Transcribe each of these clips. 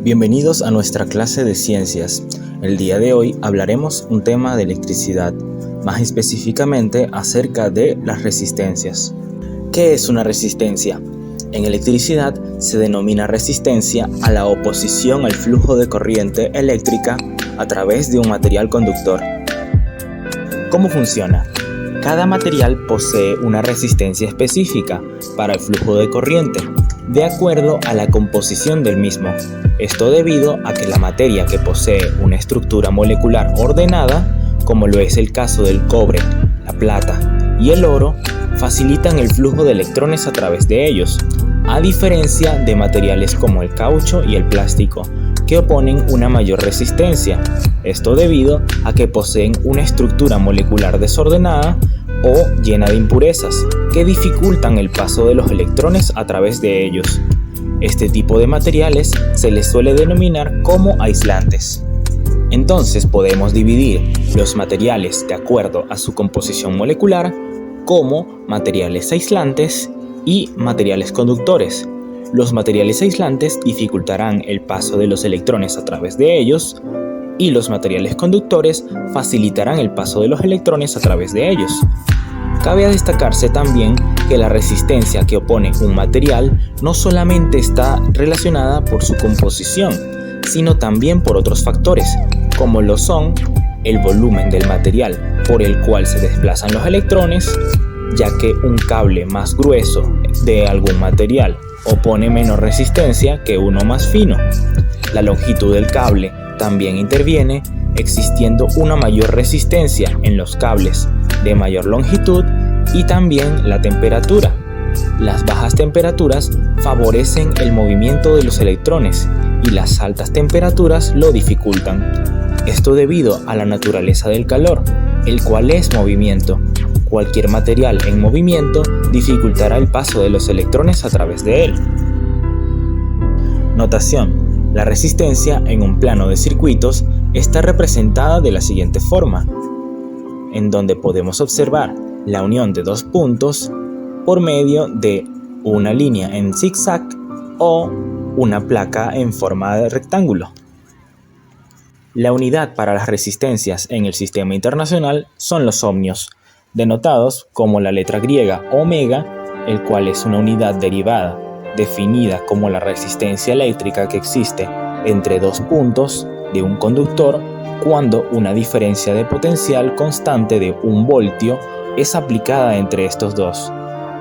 Bienvenidos a nuestra clase de ciencias. El día de hoy hablaremos un tema de electricidad, más específicamente acerca de las resistencias. ¿Qué es una resistencia? En electricidad se denomina resistencia a la oposición al flujo de corriente eléctrica a través de un material conductor. ¿Cómo funciona? Cada material posee una resistencia específica para el flujo de corriente, de acuerdo a la composición del mismo. Esto debido a que la materia que posee una estructura molecular ordenada, como lo es el caso del cobre, la plata y el oro, facilitan el flujo de electrones a través de ellos, a diferencia de materiales como el caucho y el plástico, que oponen una mayor resistencia. Esto debido a que poseen una estructura molecular desordenada o llena de impurezas, que dificultan el paso de los electrones a través de ellos. Este tipo de materiales se les suele denominar como aislantes. Entonces podemos dividir los materiales de acuerdo a su composición molecular como materiales aislantes y materiales conductores. Los materiales aislantes dificultarán el paso de los electrones a través de ellos y los materiales conductores facilitarán el paso de los electrones a través de ellos. Cabe destacarse también que la resistencia que opone un material no solamente está relacionada por su composición, sino también por otros factores, como lo son el volumen del material por el cual se desplazan los electrones, ya que un cable más grueso de algún material opone menos resistencia que uno más fino. La longitud del cable también interviene, existiendo una mayor resistencia en los cables de mayor longitud y también la temperatura. Las bajas temperaturas favorecen el movimiento de los electrones y las altas temperaturas lo dificultan. Esto debido a la naturaleza del calor, el cual es movimiento. Cualquier material en movimiento dificultará el paso de los electrones a través de él. Notación: la resistencia en un plano de circuitos está representada de la siguiente forma, en donde podemos observar la unión de dos puntos por medio de una línea en zigzag o una placa en forma de rectángulo. La unidad para las resistencias en el sistema internacional son los ohmios, denotados como la letra griega omega, el cual es una unidad derivada, definida como la resistencia eléctrica que existe entre dos puntos de un conductor cuando una diferencia de potencial constante de 1 voltio es aplicada entre estos dos.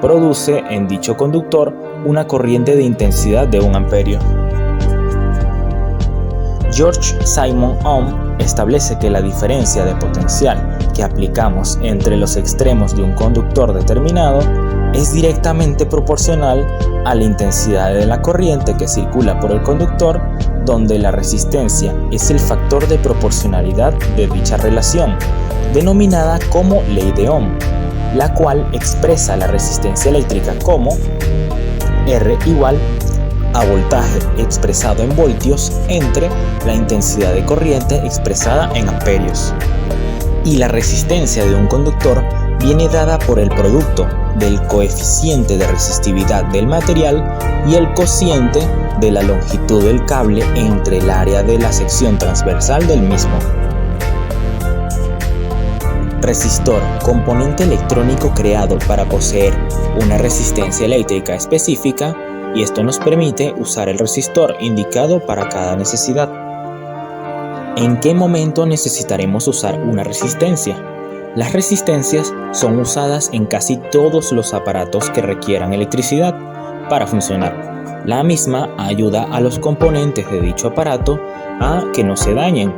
Produce en dicho conductor una corriente de intensidad de 1 amperio. George Simon Ohm establece que la diferencia de potencial que aplicamos entre los extremos de un conductor determinado es directamente proporcional a la intensidad de la corriente que circula por el conductor, donde la resistencia es el factor de proporcionalidad de dicha relación, denominada como ley de Ohm, la cual expresa la resistencia eléctrica como R igual a voltaje expresado en voltios entre la intensidad de corriente expresada en amperios. Y la resistencia de un conductor viene dada por el producto del coeficiente de resistividad del material y el cociente de la longitud del cable entre el área de la sección transversal del mismo. Resistor, componente electrónico creado para poseer una resistencia eléctrica específica, y esto nos permite usar el resistor indicado para cada necesidad. ¿En qué momento necesitaremos usar una resistencia? Las resistencias son usadas en casi todos los aparatos que requieran electricidad para funcionar. La misma ayuda a los componentes de dicho aparato a que no se dañen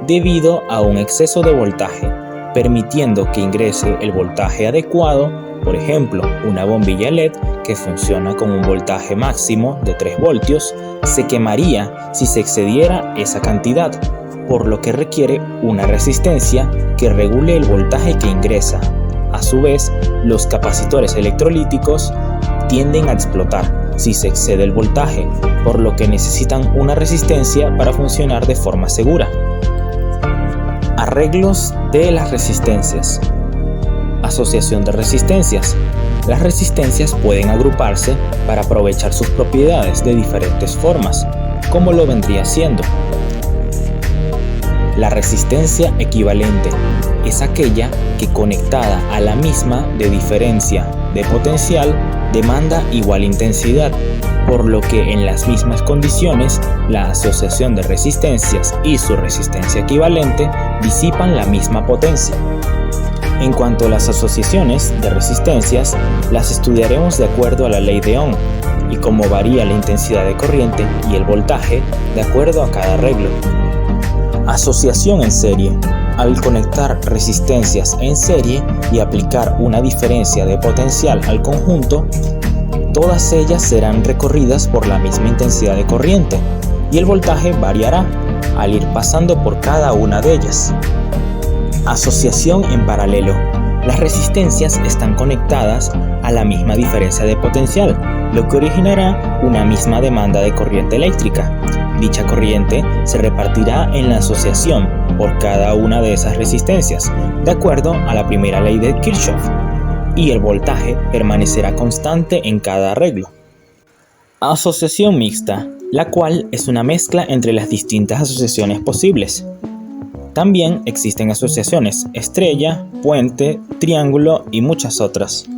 debido a un exceso de voltaje, permitiendo que ingrese el voltaje adecuado. Por ejemplo, una bombilla LED que funciona con un voltaje máximo de 3 voltios se quemaría si se excediera esa cantidad, por lo que requiere una resistencia que regule el voltaje que ingresa. A su vez, los capacitores electrolíticos tienden a explotar si se excede el voltaje, por lo que necesitan una resistencia para funcionar de forma segura. Arreglos de las resistencias. Asociación de resistencias. Las resistencias pueden agruparse para aprovechar sus propiedades de diferentes formas. como lo vendría siendo. La resistencia equivalente es aquella que, conectada a la misma de diferencia de potencial, demanda igual intensidad, por lo que en las mismas condiciones la asociación de resistencias y su resistencia equivalente disipan la misma potencia. En cuanto a las asociaciones de resistencias, las estudiaremos de acuerdo a la ley de Ohm y cómo varía la intensidad de corriente y el voltaje de acuerdo a cada arreglo. Asociación en serie. Al conectar resistencias en serie y aplicar una diferencia de potencial al conjunto, todas ellas serán recorridas por la misma intensidad de corriente y el voltaje variará al ir pasando por cada una de ellas. Asociación en paralelo. Las resistencias están conectadas a la misma diferencia de potencial, lo que originará una misma demanda de corriente eléctrica. Dicha corriente se repartirá en la asociación por cada una de esas resistencias, de acuerdo a la primera ley de Kirchhoff, y el voltaje permanecerá constante en cada arreglo. Asociación mixta, la cual es una mezcla entre las distintas asociaciones posibles. También existen asociaciones estrella, puente, triángulo y muchas otras.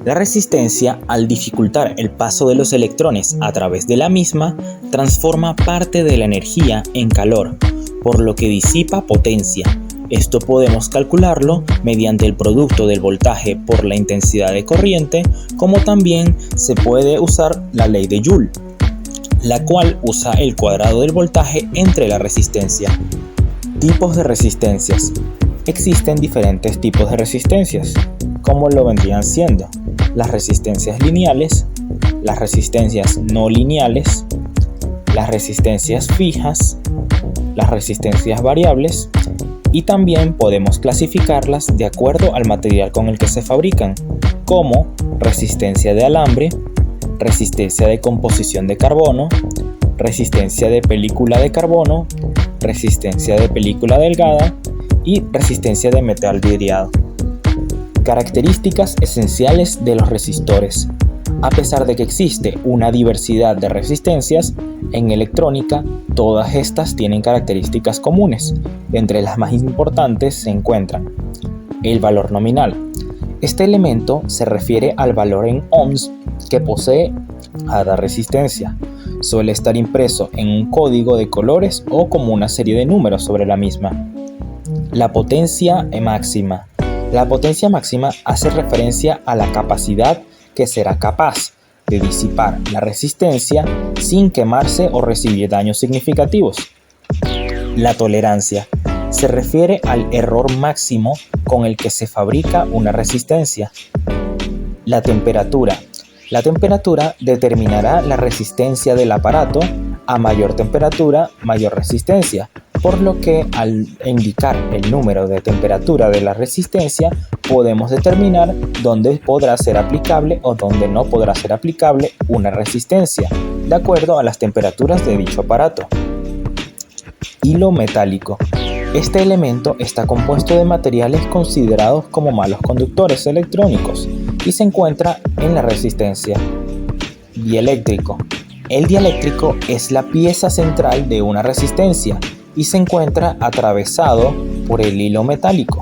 La resistencia, al dificultar el paso de los electrones a través de la misma, transforma parte de la energía en calor, por lo que disipa potencia. Esto podemos calcularlo mediante el producto del voltaje por la intensidad de corriente, como también se puede usar la ley de Joule, la cual usa el cuadrado del voltaje entre la resistencia. Tipos de resistencias. Existen diferentes tipos de resistencias, como lo vendrían siendo las resistencias lineales, las resistencias no lineales, las resistencias fijas, las resistencias variables, y también podemos clasificarlas de acuerdo al material con el que se fabrican, como resistencia de alambre, resistencia de composición de carbono, resistencia de película de carbono, resistencia de película delgada y resistencia de metal vidriado. Características esenciales de los resistores. A pesar de que existe una diversidad de resistencias, en electrónica todas estas tienen características comunes. Entre las más importantes se encuentran el valor nominal. Este elemento se refiere al valor en ohms que posee cada resistencia. Suele estar impreso en un código de colores o como una serie de números sobre la misma. La potencia máxima. La potencia máxima hace referencia a la capacidad que será capaz de disipar la resistencia sin quemarse o recibir daños significativos. La tolerancia se refiere al error máximo con el que se fabrica una resistencia. La temperatura. La temperatura determinará la resistencia del aparato. A mayor temperatura, mayor resistencia, por lo que al indicar el número de temperatura de la resistencia podemos determinar dónde podrá ser aplicable o dónde no podrá ser aplicable una resistencia, de acuerdo a las temperaturas de dicho aparato. Hilo metálico. Este elemento está compuesto de materiales considerados como malos conductores electrónicos y se encuentra en la resistencia. Dieléctrico. El dieléctrico es la pieza central de una resistencia y se encuentra atravesado por el hilo metálico,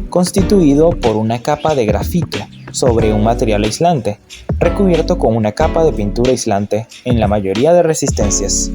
constituido por una capa de grafito sobre un material aislante, recubierto con una capa de pintura aislante en la mayoría de resistencias.